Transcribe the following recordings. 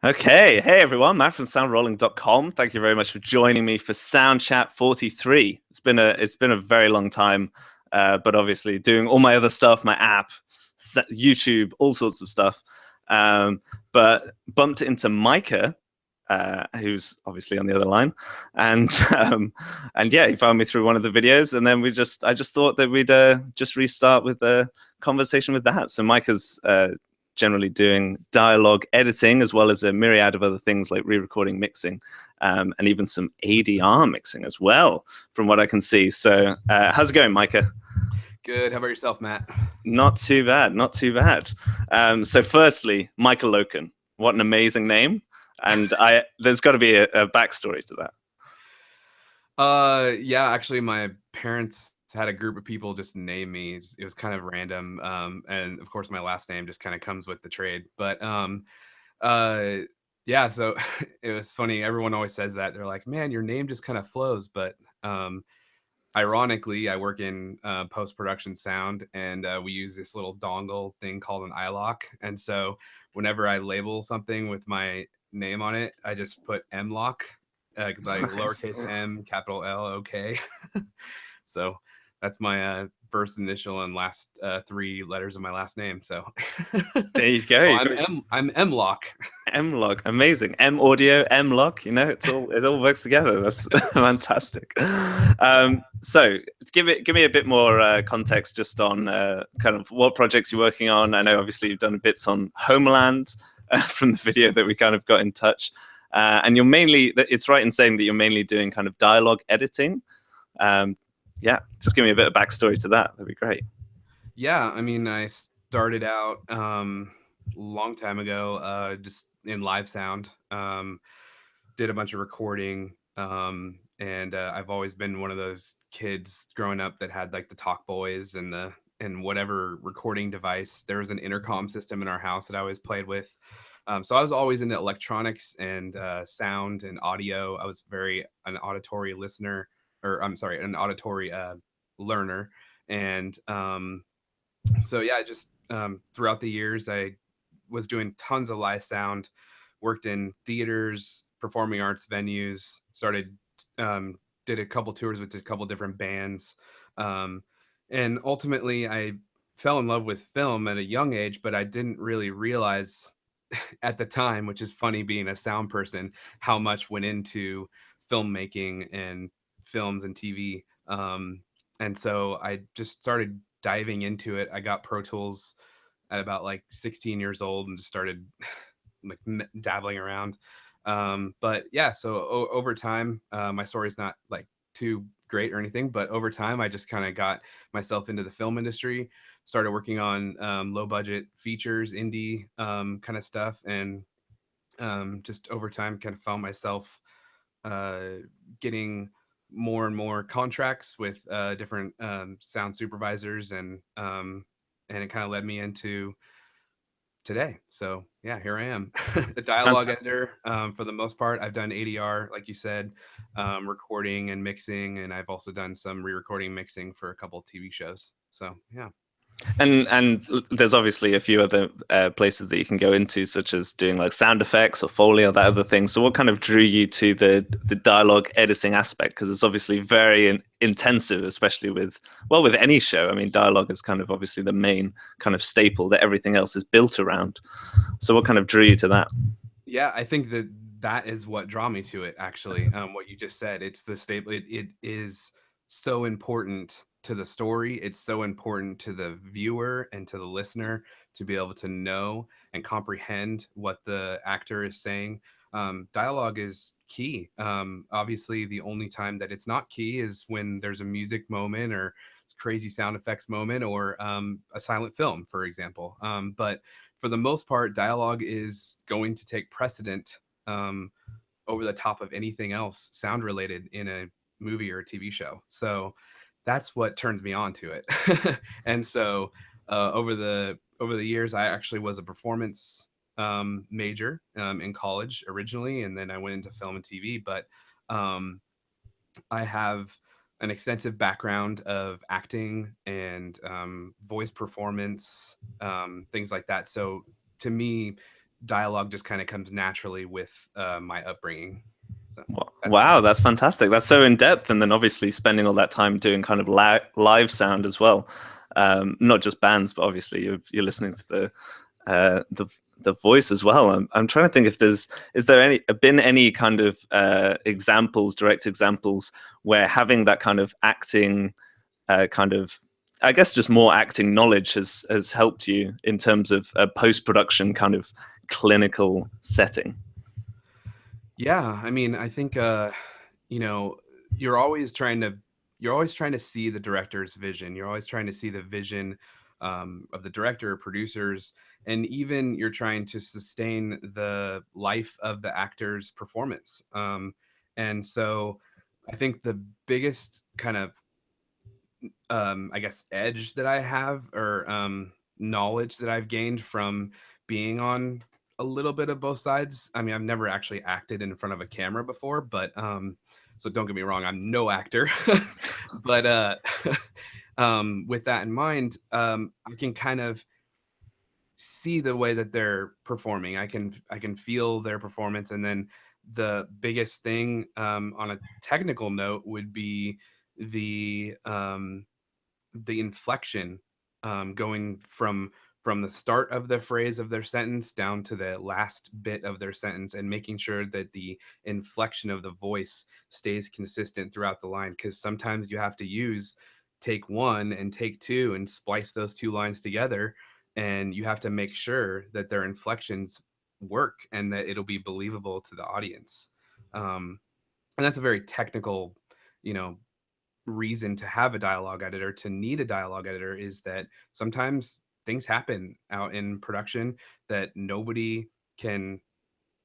Okay, hey everyone, Matt from Soundrolling.com. Thank you very much for joining me for Sound Chat 43. It's been a very long time, but obviously doing all my other stuff, my app, YouTube, all sorts of stuff. But bumped into Micah, who's obviously on the other line, and and yeah, he found me through one of the videos, and then I just thought that we'd just restart with the conversation with that. So Micah's generally doing dialogue editing as well as a myriad of other things like re-recording, mixing, and even some ADR mixing as well, from what I can see. So how's it going, Micah? Good. How about yourself, Matt? Not too bad, not too bad. So firstly, Micah Loken, what an amazing name. And there's got to be a backstory to that. Yeah, actually, my parents had a group of people just name me. It was kind of random. And of course, my last name just kind of comes with the trade. But uh, yeah, so it was funny. Everyone always says that. They're like, man, your name just kind of flows. But ironically, I work in post-production sound, and we use this little dongle thing called an iLock. And so whenever I label something with my name on it, I just put M-Lock, like lowercase m, capital L-O-K. So that's my first initial and last three letters of my last name. So There you go. so I'm M-Lock. M-Log, amazing. M audio, M-Log, it all works together. That's fantastic. So give me a bit more context just on kind of what projects you're working on. I know obviously you've done bits on Homeland from the video that we kind of got in touch. And it's right in saying that you're mainly doing kind of dialogue editing. Yeah, just give me a bit of backstory to that. That'd be great. Yeah, I mean, I started out long time ago, just in live sound. Did a bunch of recording, and I've always been one of those kids growing up that had like the Talk Boys and whatever recording device. There was an intercom system in our house that I always played with. So I was always into electronics and sound and audio. I was very an auditory listener, or I'm sorry, an auditory learner, and so yeah, just throughout the years, I was doing tons of live sound, worked in theaters, performing arts venues, started did a couple tours with a couple different bands, um, and ultimately I fell in love with film at a young age, but I didn't really realize at the time, which is funny being a sound person, how much went into filmmaking and films and TV. And so I just started diving into it. I got Pro Tools at about like 16 years old and just started like dabbling around. But yeah, so over time, my story's not like too great or anything, but over time, I just kind of got myself into the film industry, started working on low budget features, indie kind of stuff, and just over time, kind of found myself getting more and more contracts with different sound supervisors, and it kind of led me into today. So yeah, here I am, a dialogue Fantastic. editor. For the most part, I've done ADR, like you said, recording and mixing, and I've also done some re-recording mixing for a couple of TV shows. So yeah. And there's obviously a few other places that you can go into, such as doing like sound effects or Foley or that other thing. So what kind of drew you to the dialogue editing aspect? Because it's obviously very intensive, especially with any show. I mean, dialogue is kind of obviously the main kind of staple that everything else is built around. So what kind of drew you to that? Yeah, I think that is what draw me to it. Actually, what you just said, it's the staple. It is so important to the story. It's so important to the viewer and to the listener to be able to know and comprehend what the actor is saying. Dialogue is key. Obviously, the only time that it's not key is when there's a music moment or crazy sound effects moment or a silent film, for example. But for the most part, dialogue is going to take precedent um, over the top of anything else sound related in a movie or a TV show. So that's what turns me on to it. And so over the years, I actually was a performance major in college originally, and then I went into film and TV. But I have an extensive background of acting and voice performance, things like that. So to me, dialogue just kind of comes naturally with my upbringing. So that's Wow, that's fantastic. That's so in depth, and then obviously spending all that time doing kind of live sound as well, not just bands, but obviously you're listening to uh, the the voice as well. I'm trying to think if is there been any kind of examples, direct examples, where having that kind of acting kind of, I guess, just more acting knowledge has helped you in terms of a post production kind of clinical setting. Yeah, I mean, I think you know, you're always trying to you're always trying to see the director's vision. You're always trying to see the vision of the director, producers, and even you're trying to sustain the life of the actor's performance. And so, I think the biggest kind of I guess edge that I have, or knowledge that I've gained from being on a little bit of both sides. I mean, I've never actually acted in front of a camera before, but so don't get me wrong, I'm no actor. But with that in mind, I can kind of see the way that they're performing. I can feel their performance, and then the biggest thing on a technical note would be the the inflection, going from the start of the phrase of their sentence down to the last bit of their sentence, and making sure that the inflection of the voice stays consistent throughout the line, because sometimes you have to use take one and take two and splice those two lines together, and you have to make sure that their inflections work and that it'll be believable to the audience. And that's a very technical, you know, reason to have a dialogue editor, to need a dialogue editor, is that sometimes things happen out in production that can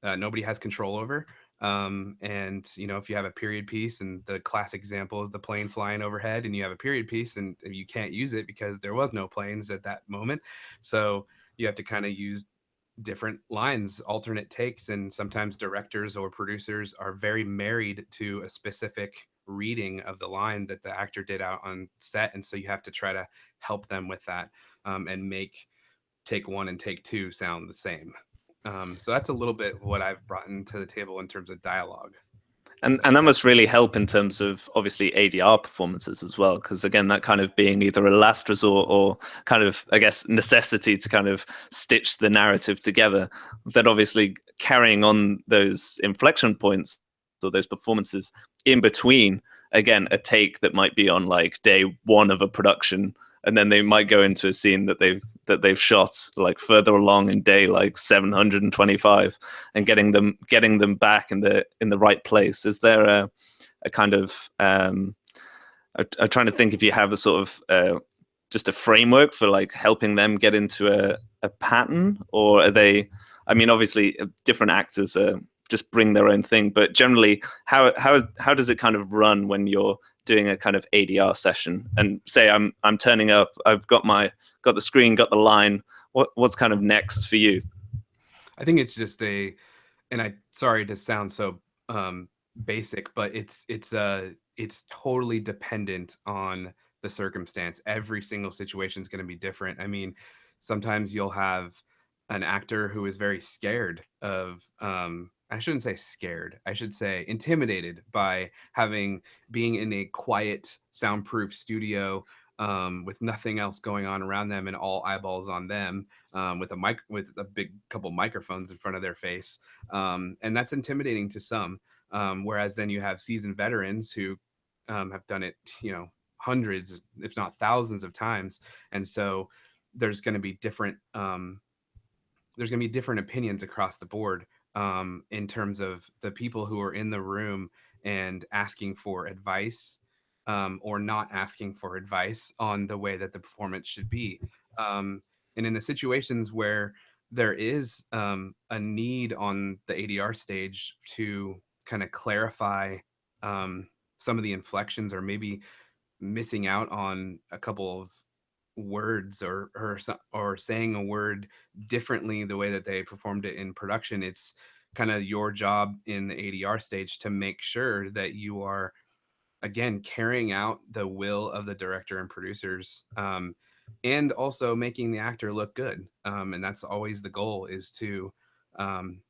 nobody has control over. And if you have a period piece, and the classic example is the plane flying overhead, and you have a period piece and you can't use it because there was no planes at that moment, so you have to kind of use different lines, alternate takes, and sometimes directors or producers are very married to a specific reading of the line that the actor did out on set, and so you have to try to help them with that, and make take one and take two sound the same. So that's a little bit what I've brought into the table in terms of dialogue. And that must really help in terms of obviously ADR performances as well, because again, that kind of being either a last resort or kind of, I guess, necessity to kind of stitch the narrative together. That obviously carrying on those inflection points or those performances in between, again, a take that might be on like day one of a production, and then they might go into a scene that they've shot like further along in day like 725, and getting them back in the right place. Is there a kind of I'm trying to think if you have a sort of just a framework for like helping them get into a pattern, or are they, I mean, obviously different actors just bring their own thing, but generally how does it kind of run when you're doing a kind of ADR session, and say I'm turning up, I've got the screen, got the line, what's kind of next for you? I think it's just and I sorry to sound so basic, but it's totally dependent on the circumstance. Every single situation is going to be different. I mean, sometimes you'll have an actor who is very scared of I shouldn't say scared. I should say intimidated by being in a quiet, soundproof studio, with nothing else going on around them and all eyeballs on them, with a big couple microphones in front of their face, and that's intimidating to some. Whereas then you have seasoned veterans who have done it, hundreds, if not thousands of times, and so there's going to be different. There's going to be different opinions across the board, in terms of the people who are in the room and asking for advice, or not asking for advice on the way that the performance should be. Um, and in the situations where there is a need on the ADR stage to kind of clarify some of the inflections, or maybe missing out on a couple of words, or saying a word differently the way that they performed it in production, it's kind of your job in the ADR stage to make sure that you are, again, carrying out the will of the director and producers, and also making the actor look good. And that's always the goal, is to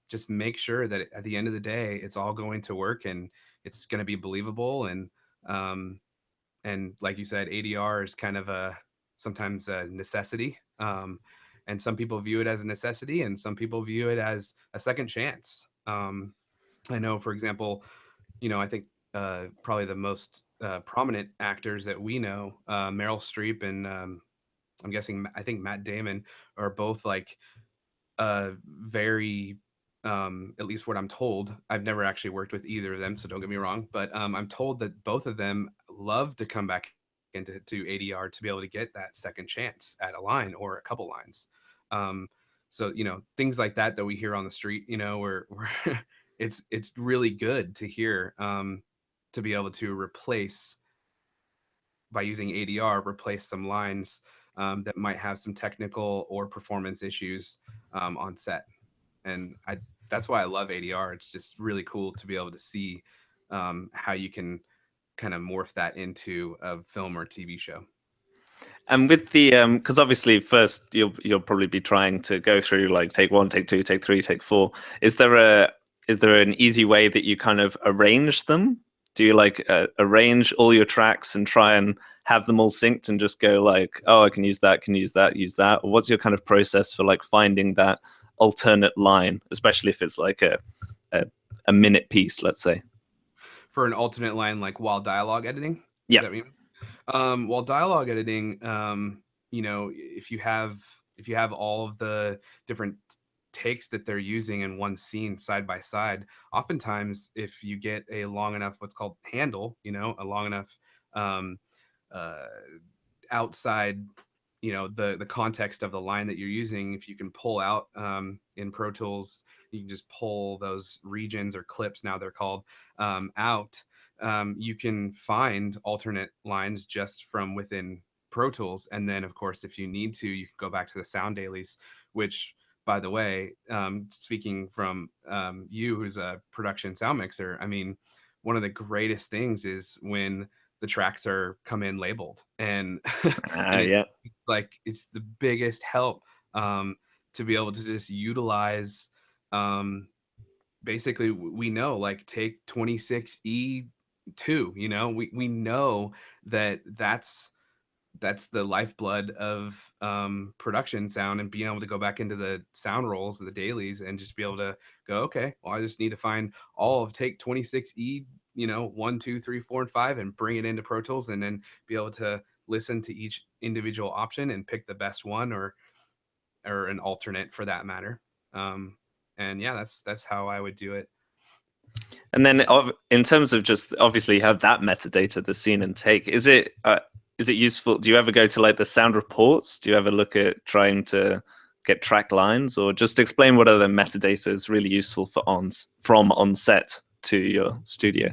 just make sure that at the end of the day, it's all going to work and it's going to be believable. Um, and like you said, ADR is kind of sometimes a necessity. And some people view it as a necessity, and some people view it as a second chance. I know, for example, I think probably the most prominent actors that we know, Meryl Streep and I'm guessing I think Matt Damon, are both like very at least what I'm told. I've never actually worked with either of them, so don't get me wrong, but I'm told that both of them love to come back into ADR to be able to get that second chance at a line or a couple lines. Um, so things like that we hear on the street, where it's really good to hear, to be able to replace, by using ADR, replace some lines that might have some technical or performance issues on set. And that's why I love ADR. It's just really cool to be able to see how you can kind of morph that into a film or TV show. And with the because obviously first you'll probably be trying to go through like take one, take two, take three, take four. Is there an easy way that you kind of arrange them? Do you like arrange all your tracks and try and have them all synced and just go like, oh, I can use that, use that? Or what's your kind of process for like finding that alternate line, especially if it's like a, a minute piece, let's say? For an alternate line, like while dialogue editing, is Yeah. that what you mean? While dialogue editing, if you have all of the different takes that they're using in one scene side by side, oftentimes if you get a long enough, what's called handle, a long enough um, uh, outside, the context of the line that you're using, if you can pull out in Pro Tools, you can just pull those regions or clips, now they're called, out. You can find alternate lines just from within Pro Tools. And then, of course, if you need to, you can go back to the sound dailies, which, by the way, speaking from you, who's a production sound mixer, I mean, one of the greatest things is when the tracks are come in labeled, and and it's Yeah. like it's the biggest help, to be able to just utilize, um, basically we know, like, take 26E2, we know that that's the lifeblood of production sound, and being able to go back into the sound rolls of the dailies and just be able to go, okay, well, I just need to find all of take 26E, 1, 2, 3, 4, and 5, and bring it into Pro Tools, and then be able to listen to each individual option and pick the best one, or an alternate for that matter. Um, and yeah, that's how I would do it. And then, in terms of just obviously you have that metadata, the scene and take. Is it useful? Do you ever go to like the sound reports? Do you ever look at trying to get track lines, or just explain what other metadata is really useful for from on set to your studio?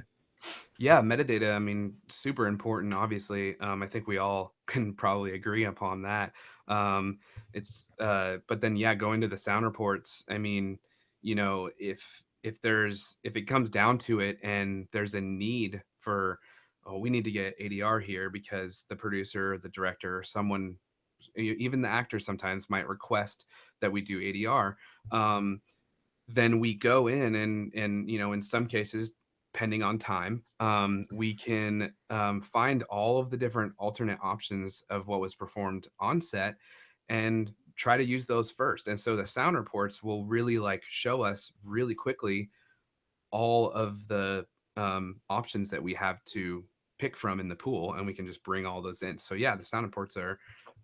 Yeah, metadata, I mean, super important, obviously. I think we all can probably agree upon that. But then, yeah, going to the sound reports, I mean, if it comes down to it and there's a need for, oh, we need to get ADR here because the producer, or the director, or someone, even the actor sometimes might request that we do ADR. Then we go in, and in some cases, depending on time, we can find all of the different alternate options of what was performed on set and try to use those first. And so the sound reports will really like show us really quickly all of the options that we have to pick from in the pool, and we can just bring all those in. So yeah, the sound reports are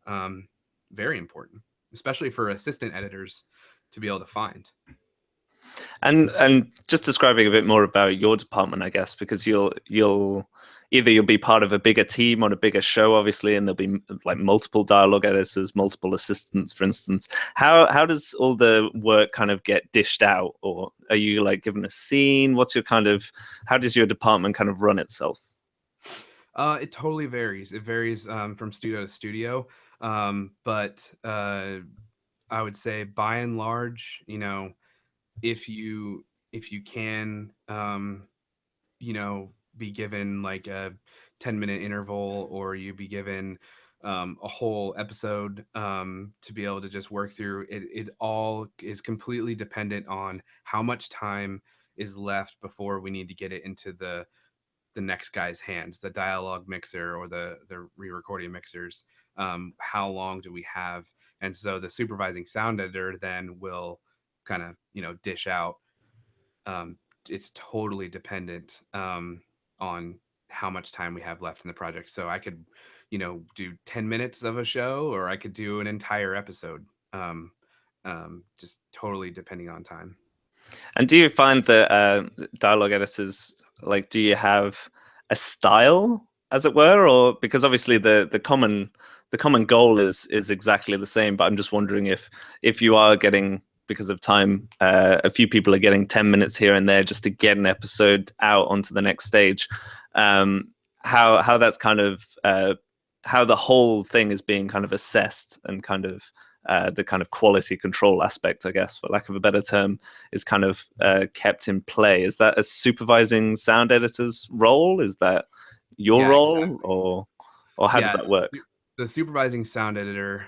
um, very important, especially for assistant editors to be able to find. And just describing a bit more about your department, I guess, because you'll be part of a bigger team on a bigger show, obviously, and there'll be like multiple dialogue editors, multiple assistants, for instance. How does all the work kind of get dished out, or are you like given a scene? What's your kind of how does your department kind of run itself? It totally varies. It varies from studio to studio. But I would say by and large, if you can, be given like a 10-minute interval, or you be given a whole episode to be able to just work through it. It all is completely dependent on how much time is left before we need to get it into the next guy's hands, the dialogue mixer or the re-recording mixers. How long do we have? And so the supervising sound editor then will kind of, dish out. um, it's totally dependent on how much time we have left in the project. So I could, do 10 minutes of a show, or I could do an entire episode. Um, just totally depending on time. And do you find that dialogue editors, like, do you have a style, as it were, or because obviously the common goal is exactly the same, but I'm just wondering if you are getting, because of time, a few people are getting 10 minutes here and there just to get an episode out onto the next stage. Um, how that's kind of how the whole thing is being kind of assessed, and kind of the kind of quality control aspect, I guess, for lack of a better term, is kind of kept in play. Is that a supervising sound editor's role? Is that your Yeah, role, exactly. or how does Yeah, that work? the supervising sound editor,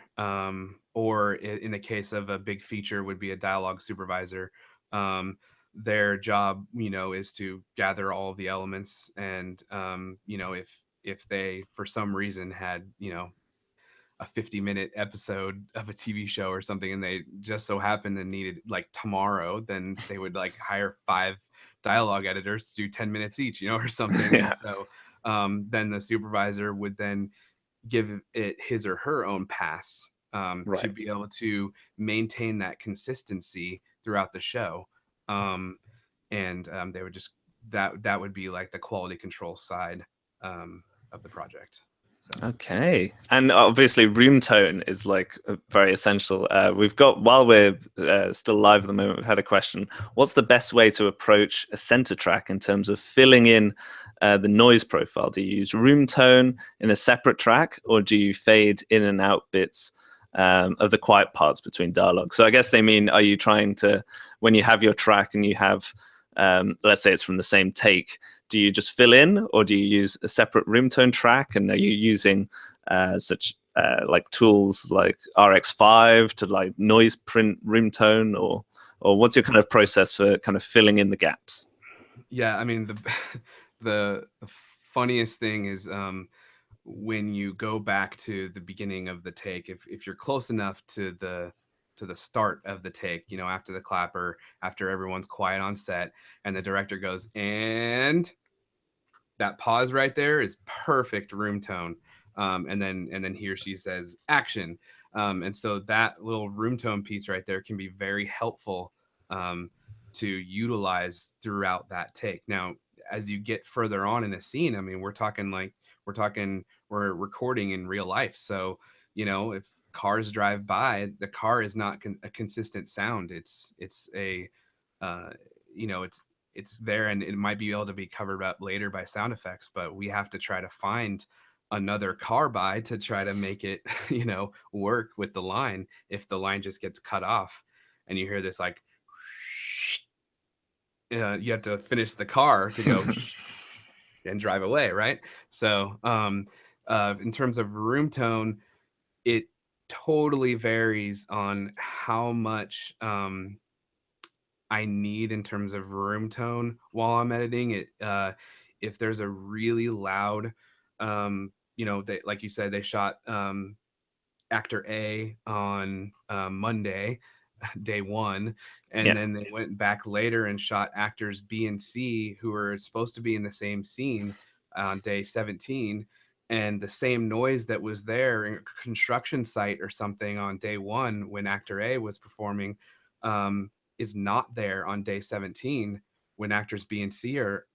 or in the case of a big feature, would be a dialogue supervisor. Um, their job, is to gather all of the elements, and if they for some reason had, a 50-minute episode of a TV show or something, and they just so happened and needed like tomorrow, then they would like hire 5 dialogue editors to do 10 minutes each, or something. And Yeah, so then the supervisor would then give it his or her own pass to right. be able to maintain that consistency throughout the show. Um, and they would just that would be like the quality control side of the project. So Okay, and obviously room tone is like very essential. We've got, while we're still live at the moment, we've had a question. What's the best way to approach a center track in terms of filling in the noise profile? Do you use room tone in a separate track, or do you fade in and out bits of the quiet parts between dialogue? So I guess they mean, are you trying to, when you have your track and you have, let's say it's from the same take, do you just fill in, or do you use a separate room tone track? And are you using such like tools like RX5 to like noise print room tone, or what's your kind of process for kind of filling in the gaps? yeah, I mean, the the funniest thing is when you go back to the beginning of the take, if you're close enough to the start of the take, after the clapper, after everyone's quiet on set, and the director goes, and that pause right there is perfect room tone. And then he or she says action. And so that little room tone piece right there can be very helpful um, to utilize throughout that take. Now, as you get further on in the scene, I mean, we're recording in real life. So, if cars drive by, the car is not a consistent sound. It's a, uh, it's there, and it might be able to be covered up later by sound effects, but we have to try to find another car by to try to make it work with the line. If the line just gets cut off and you hear this like you have to finish the car to go and drive away, right? So in terms of room tone, it totally varies on how much I need in terms of room tone while I'm editing it. If there's a really loud, they, like you said, they shot actor A on Monday, day one, and Yeah, then they went back later and shot actors B and C who were supposed to be in the same scene on day 17. And the same noise that was there in a construction site or something on day one when actor A was performing is not there on day 17 when actors B and C are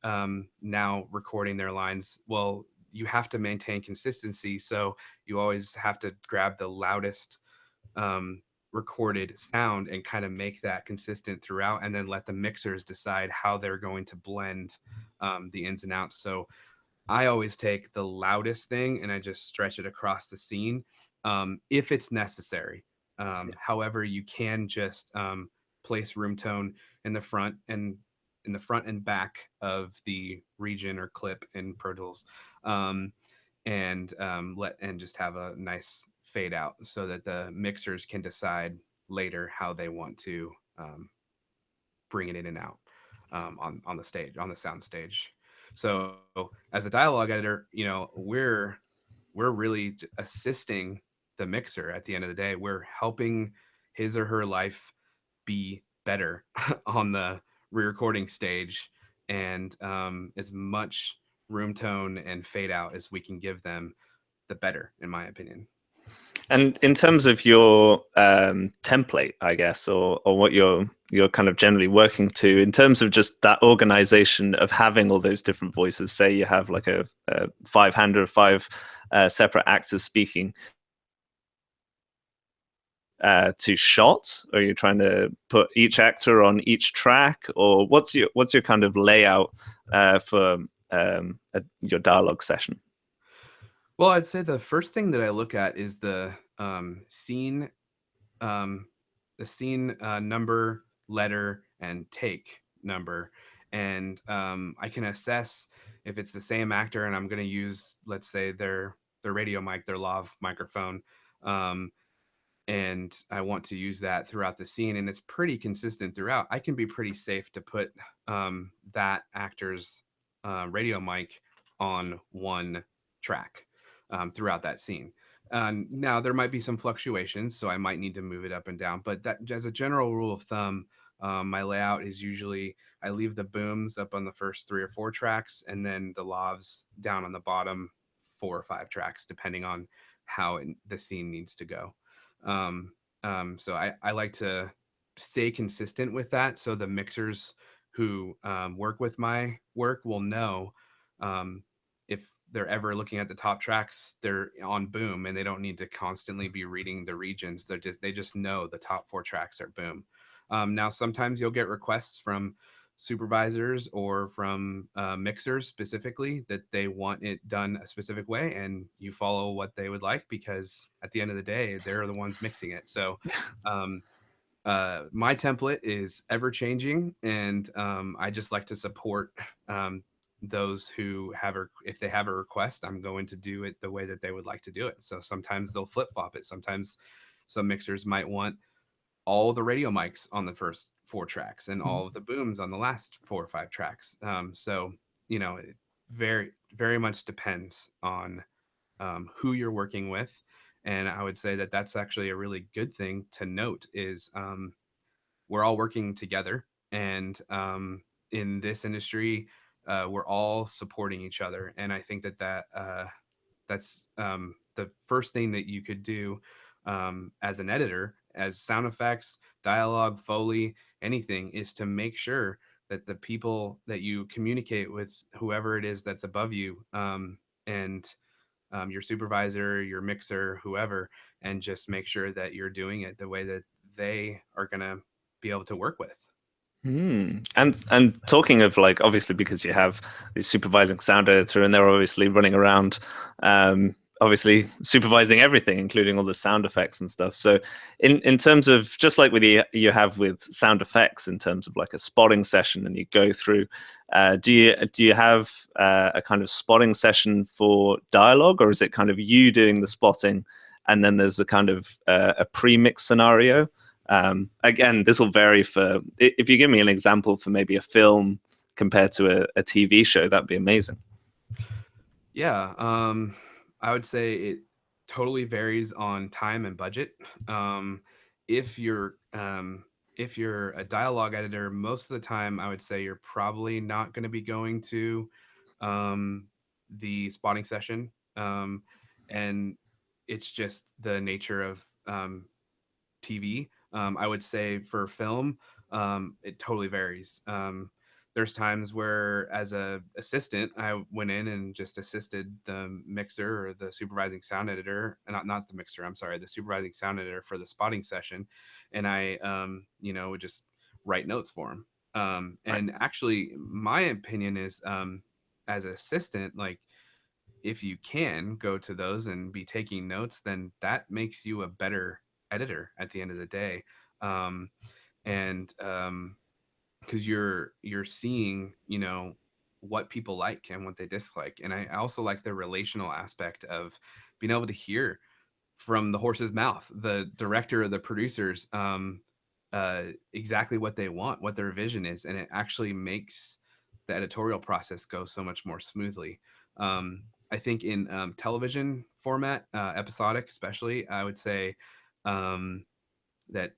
now recording their lines. Well, you have to maintain consistency. So you always have to grab the loudest um, recorded sound and kind of make that consistent throughout, and then let the mixers decide how they're going to blend the ins and outs. So I always take the loudest thing and I just stretch it across the scene if it's necessary. However, you can just place room tone in the front and back of the region or clip in Pro Tools. Um, and let and just have a nice fade out so that the mixers can decide later how they want to bring it in and out on the stage, on the sound stage. So as a dialogue editor, we're really assisting the mixer. At the end of the day, we're helping his or her life be better on the re-recording stage, and as much room tone and fade out as we can give them, the better, in my opinion. And in terms of your template, I guess, or what you're kind of generally working to, in terms of just that organization of having all those different voices. Say you have like a five-hander, five separate actors speaking to shots, or you're trying to put each actor on each track, or what's your kind of layout for your dialogue session? Well, I'd say the first thing that I look at is um, the scene number, letter, and take number, and I can assess if it's the same actor, and I'm going to use, let's say, their radio mic, their lav microphone, um, and I want to use that throughout the scene, and it's pretty consistent throughout. I can be pretty safe to put that actor's radio mic on one track throughout that scene. Now there might be some fluctuations, so I might need to move it up and down. But that, as a general rule of thumb, my layout is usually I leave the booms up on the first 3 or 4 tracks, and then the lavs down on the bottom 4 or 5 tracks, depending on how the scene needs to go. Um, so I like to stay consistent with that, so the mixers who work with my work will know um, if they're ever looking at the top tracks, they're on boom, and they don't need to constantly be reading the regions. They just know the top 4 tracks are boom. Now sometimes you'll get requests from supervisors or from mixers specifically that they want it done a specific way, and you follow what they would like, because at the end of the day they're the ones mixing it. So um, my template is ever changing, and I just like to support those who have if they have a request, I'm going to do it the way that they would like to do it. So sometimes they'll flip flop it. Sometimes some mixers might want all the radio mics on the first 4 tracks and all of the booms on the last 4 or 5 tracks. So it very much depends on who you're working with, and I would say that that's actually a really good thing to note is we're all working together, and in this industry, we're all supporting each other, and I think that's the first thing that you could do as an editor, as sound effects, dialogue, foley, anything, is to make sure that the people that you communicate with, whoever it is that's above you, and your supervisor, your mixer, whoever, and just make sure that you're doing it the way that they are going to be able to work with. And talking of, like, obviously because you have the supervising sound editor and they're obviously running around, obviously supervising everything, including all the sound effects and stuff. So in terms of, just like with you have with sound effects, in terms of like a spotting session and you go through, do you have a kind of spotting session for dialogue, or is it kind of you doing the spotting and then there's a kind of a pre-mix scenario? Again, this will vary for, if you give me an example for maybe a film compared to a TV show, that'd be amazing. Yeah, I would say it totally varies on time and budget. Um, if you're if you're a dialogue editor, most of the time I would say you're probably not going to be going to um, the spotting session, and it's just the nature of TV. I would say for film, it totally varies. There's times where, as a assistant, I went in and just assisted the mixer or the supervising sound editor, not the mixer. I'm sorry, the supervising sound editor for the spotting session, and I, would just write notes for him. Right. And actually, my opinion is, as an assistant, like, if you can go to those and be taking notes, then that makes you a better editor at the end of the day. And because you're seeing, what people like and what they dislike. And I also like the relational aspect of being able to hear from the horse's mouth, the director or the producers, exactly what they want, what their vision is, and it actually makes the editorial process go so much more smoothly. I think in television format, episodic especially, I would say that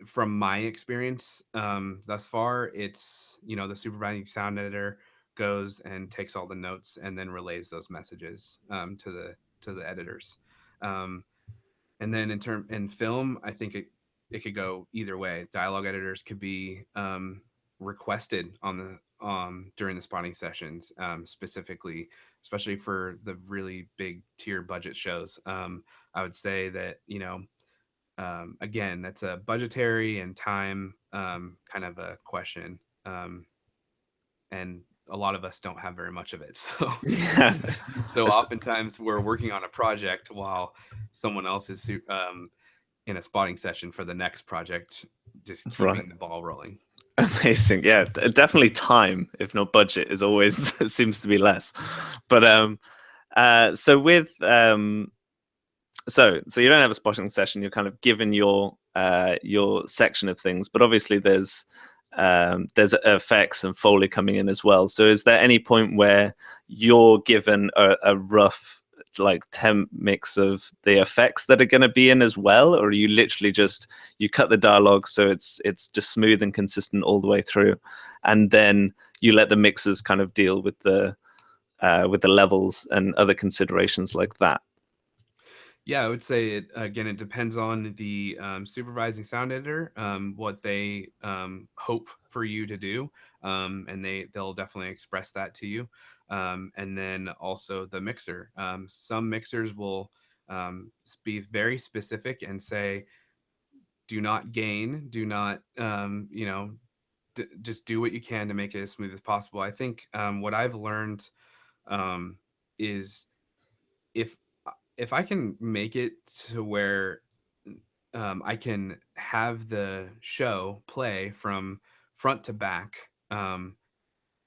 from my experience thus far, it's, the supervising sound editor goes and takes all the notes and then relays those messages to the editors. Um, and then in film, I think it could go either way. Dialogue editors could be requested on the during the spotting sessions, specifically, especially for the really big tier budget shows. I would say that, again, that's a budgetary and time kind of a question. And a lot of us don't have very much of it. So, Yeah. so oftentimes we're working on a project while someone else is in a spotting session for the next project, just Right. keeping the ball rolling. Amazing. Yeah, definitely time, if not budget, is always seems to be less. But so with so you don't have a spotting session, you're kind of given your section of things, but obviously there's effects and Foley coming in as well. So is there any point where you're given a rough like temp mix of the effects that are going to be in as well, or are you literally just you cut the dialogue so it's just smooth and consistent all the way through, and then you let the mixers kind of deal with the levels and other considerations like that? Yeah, I would say it again. It depends on the supervising sound editor, what they hope for you to do, and they'll definitely express that to you. And then also the mixer. Some mixers will be very specific and say, "Do not gain, do not, just do what you can to make it as smooth as possible." I think what I've learned is if if I can make it to where I can have the show play from front to back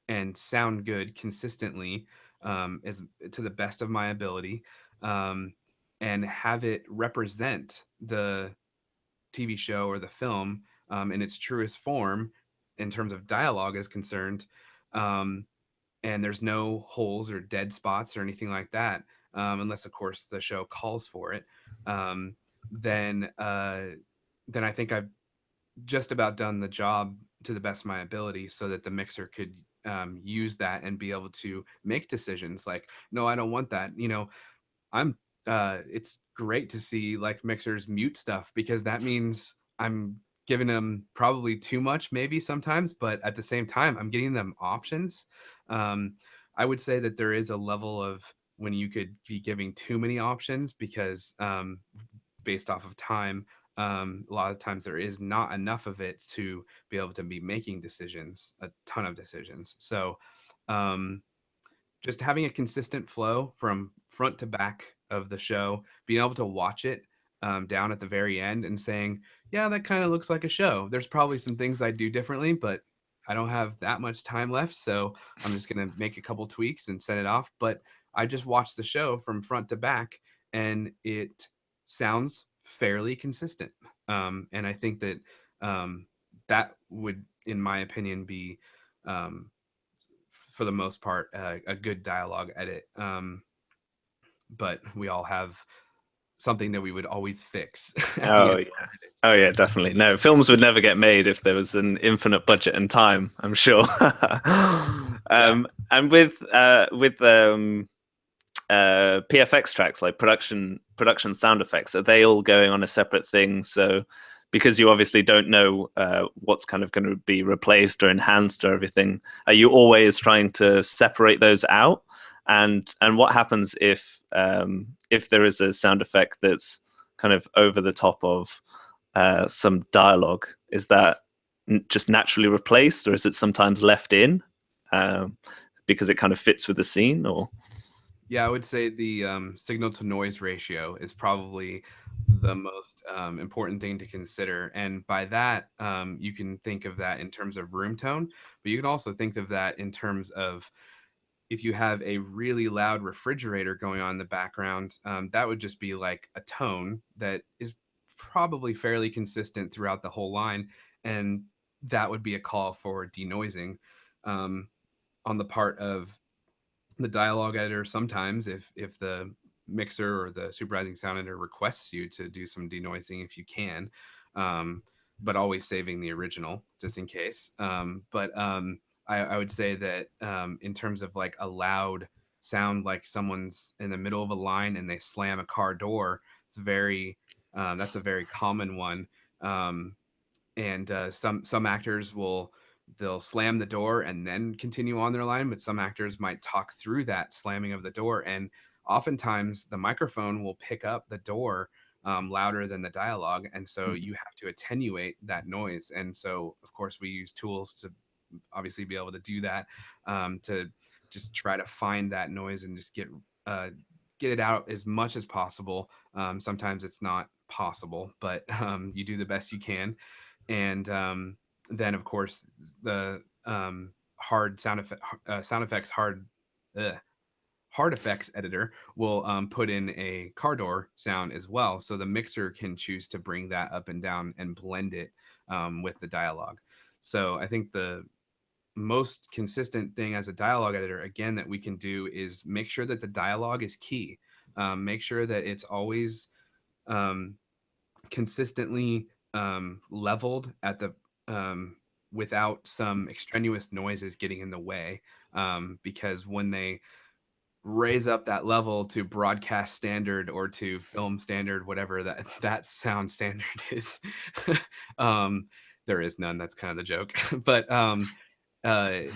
and sound good consistently, as to the best of my ability, um, and have it represent the TV show or the film in its truest form in terms of dialogue is concerned, um, and there's no holes or dead spots or anything like that, unless of course the show calls for it. Um, then then I think I've just about done the job to the best of my ability, so that the mixer could use that and be able to make decisions like, no, I don't want that. I'm it's great to see like mixers mute stuff, because that means I'm giving them probably too much maybe sometimes, but at the same time I'm getting them options. um, I would say that there is a level of when you could be giving too many options, because based off of time, a lot of times there is not enough of it to be able to be making decisions, a ton of decisions. So um, just having a consistent flow from front to back of the show, being able to watch it down at the very end and saying, yeah, that kind of looks like a show. There's probably some things I do differently, but I don't have that much time left. So I'm just going to make a couple tweaks and send it off. But I just watched the show from front to back and it sounds fairly consistent. And I think that that would, in my opinion, be um, for the most part a good dialogue edit. But we all have something that we would always fix at the Oh end yeah. of our edit. Oh yeah, definitely. No, films would never get made if there was an infinite budget and time, I'm sure. Yeah. And with PFX tracks like production sound effects, are they all going on a separate thing? So because you obviously don't know what's kind of going to be replaced or enhanced or everything, are you always trying to separate those out? And what happens if there is a sound effect that's kind of over the top of some dialogue? Is that just naturally replaced, or is it sometimes left in um, because it kind of fits with the scene? Or Yeah, I would say the signal to noise ratio is probably the most important thing to consider. And by that, you can think of that in terms of room tone, but you can also think of that in terms of if you have a really loud refrigerator going on in the background, that would just be like a tone that is probably fairly consistent throughout the whole line. And that would be a call for denoising um, on the part of the dialogue editor. Sometimes if the mixer or the supervising sound editor requests you to do some denoising, if you can, um, but always saving the original just in case. I would say that in terms of like a loud sound, like someone's in the middle of a line and they slam a car door, it's very that's a very common one. um, and some actors will they'll slam the door and then continue on their line, but some actors might talk through that slamming of the door, and oftentimes the microphone will pick up the door louder than the dialogue, and so you have to attenuate that noise. And so of course we use tools to obviously be able to do that, to just try to find that noise and just get it out as much as possible. Sometimes it's not possible, but you do the best you can. And then of course the hard sound effects uh, hard effects editor will put in a car door sound as well, so the mixer can choose to bring that up and down and blend it with the dialogue. So I think the most consistent thing as a dialogue editor, again, that we can do is make sure that the dialogue is key. Make sure that it's always um, consistently leveled at the without some extraneous noises getting in the way. Because when they raise up that level to broadcast standard or to film standard, whatever that sound standard is, um, there is none. That's kind of the joke. But uh, they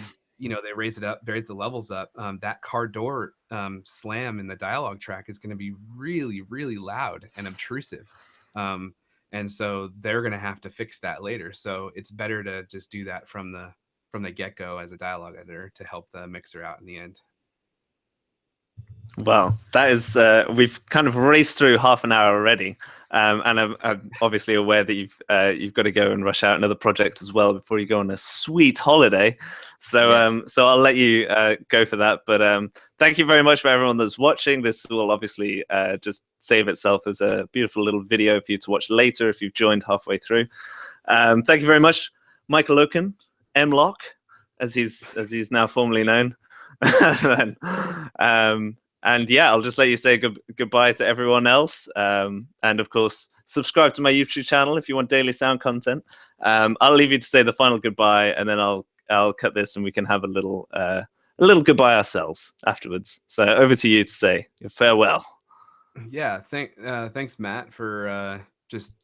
raise the levels up. That car door slam in the dialogue track is going to be really, really loud and obtrusive. Um, and so they're going to have to fix that later. So it's better to just do that from the get go as a dialogue editor to help the mixer out in the end. Well, that is, we've kind of raced through half an hour already. And I'm obviously aware that you've got to go and rush out another project as well before you go on a sweet holiday. So Yes. so I'll let you go for that. But thank you very much for everyone that's watching. This will obviously just save itself as a beautiful little video for you to watch later if you've joined halfway through. Thank you very much, Micah Loken, M-Lock, as he's now formally known. and, um, and yeah, I'll just let you say goodbye to everyone else. And of course, subscribe to my YouTube channel if you want daily sound content. I'll leave you to say the final goodbye, and then I'll cut this and we can have a little goodbye ourselves afterwards. So over to you to say your farewell. Yeah, thanks, Matt, for just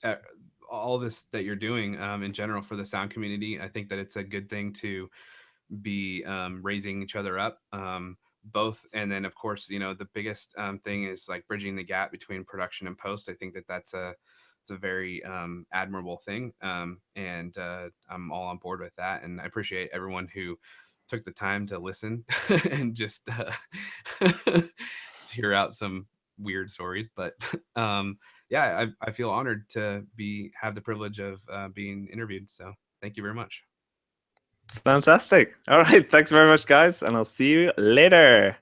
all this that you're doing in general for the sound community. I think that it's a good thing to be raising each other up, both. And then, of course, the biggest thing is like bridging the gap between production and post. I think that it's a very admirable thing, and I'm all on board with that. And I appreciate everyone who took the time to listen and just hear out some weird stories. But yeah, I feel honored to have the privilege of being interviewed. So thank you very much. Fantastic. All right. Thanks very much, guys. And I'll see you later.